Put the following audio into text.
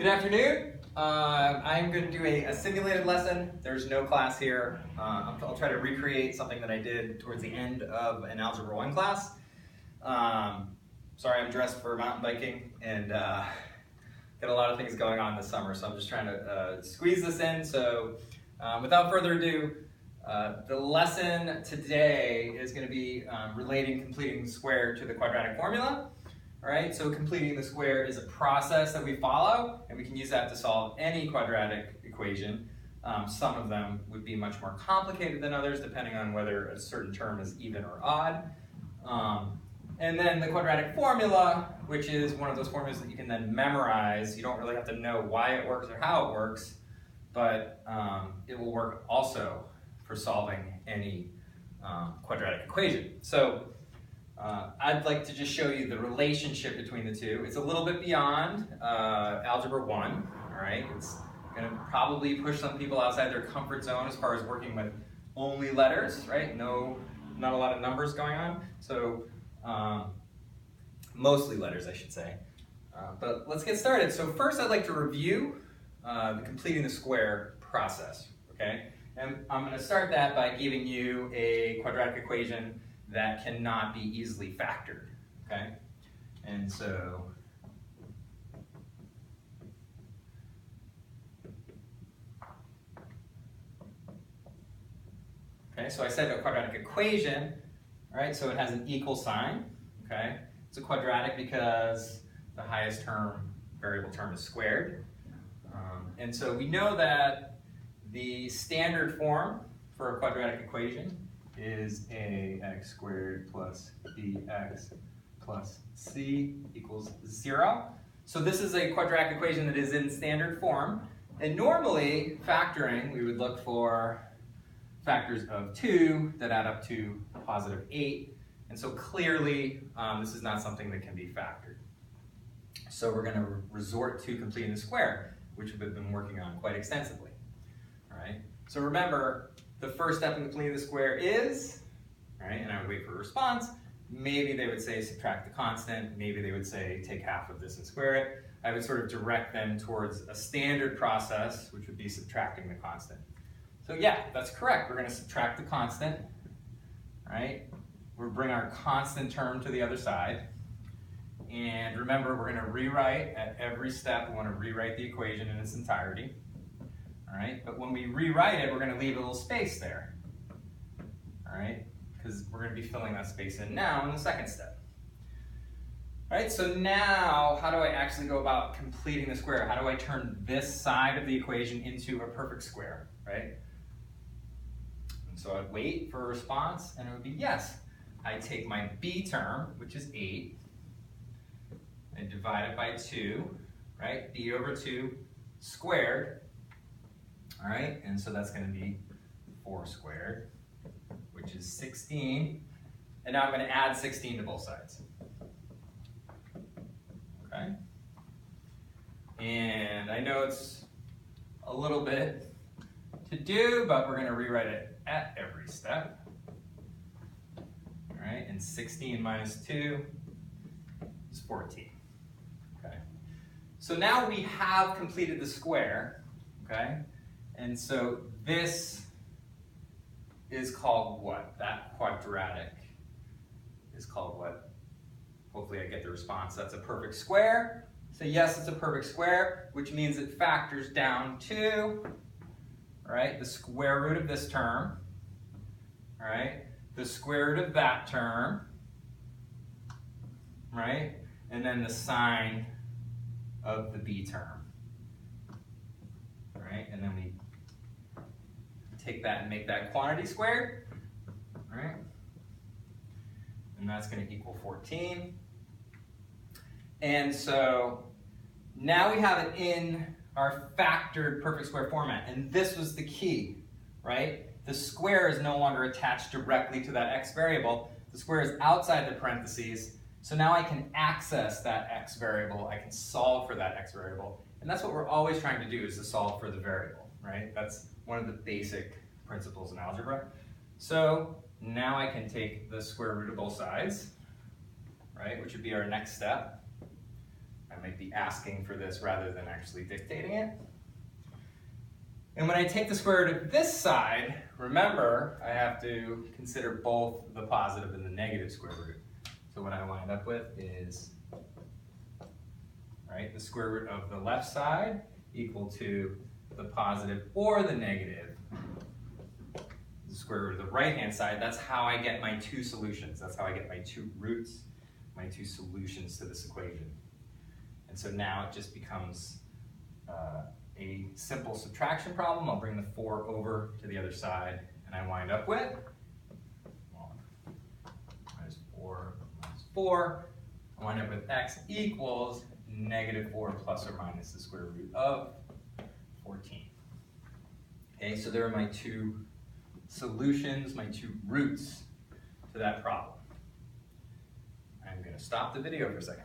Good afternoon. I'm going to do a simulated lesson. There's no class here. I'll try to recreate something that I did towards the end of an Algebra 1 class. Sorry, I'm dressed for mountain biking and got a lot of things going on this summer, so I'm just trying to squeeze this in. So without further ado, the lesson today is going to be relating completing the square to the quadratic formula. All right, so completing the square is a process that we follow, and we can use that to solve any quadratic equation. Some of them would be much more complicated than others, depending on whether a certain term is even or odd. And then the quadratic formula, which is one of those formulas that you can then memorize. You don't really have to know why it works or how it works, but it will work also for solving any quadratic equation. So I'd like to just show you the relationship between the two. It's a little bit beyond Algebra 1, all right? It's going to probably push some people outside their comfort zone as far as working with only letters, right? Not a lot of numbers going on. So mostly letters, I should say. But let's get started. So first I'd like to review the completing the square process, okay? And I'm going to start that by giving you a quadratic equation that cannot be easily factored, okay? And so, so I said a quadratic equation, all right? So it has an equal sign, okay? It's a quadratic because the highest variable term is squared. And so we know that the standard form for a quadratic equation is ax squared plus bx plus c equals 0. So this is a quadratic equation that is in standard form. And normally, factoring, we would look for factors of 2 that add up to positive 8. And so clearly, this is not something that can be factored. So we're going to resort to completing the square, which we've been working on quite extensively. All right. So remember, the first step in completing the square is, all right, and I would wait for a response. Maybe they would say subtract the constant. Maybe they would say take half of this and square it. I would sort of direct them towards a standard process, which would be subtracting the constant. So yeah, that's correct. We're going to subtract the constant, right? We'll bring our constant term to the other side. And remember, we're going to rewrite at every step. We want to rewrite the equation in its entirety. All right, but when we rewrite it, we're going to leave a little space there. All right, because we're going to be filling that space in now in the second step. All right, so now how do I actually go about completing the square? How do I turn this side of the equation into a perfect square, right? And so I'd wait for a response, and it would be yes. I take my b term, which is 8, and divide it by 2, right? b over 2 squared. All right, and so that's going to be 4 squared, which is 16. And now I'm going to add 16 to both sides. Okay? And I know it's a little bit to do, but we're going to rewrite it at every step. All right, and 16 minus 2 is 14. Okay? So now we have completed the square, okay? And so this is called what? That quadratic is called what? Hopefully I get the response. That's a perfect square. So yes, it's a perfect square, which means it factors down to, all right, the square root of this term, all right, the square root of that term, right, and then the sine of the b term, all right, and then we take that and make that quantity squared, right? And that's going to equal 14. And so now we have it in our factored perfect square format. And this was the key, right? The square is no longer attached directly to that x variable. The square is outside the parentheses. So now I can access that x variable. I can solve for that x variable. And that's what we're always trying to do, is to solve for the variable, right? That's one of the basic principles in algebra. So now I can take the square root of both sides, right, which would be our next step. I might be asking for this rather than actually dictating it. And when I take the square root of this side, remember, I have to consider both the positive and the negative square root. So what I wind up with is, right, the square root of the left side equal to the positive or the negative the square root of the right-hand side. That's how I get my two solutions. That's how I get my two roots, my two solutions to this equation. And so now it just becomes a simple subtraction problem. I'll bring the 4 over to the other side, and I wind up with 1 minus 4 minus 4. I wind up with x equals -4 plus or minus the square root of 14. Okay, so there are my two solutions, my two roots to that problem. I'm going to stop the video for a second.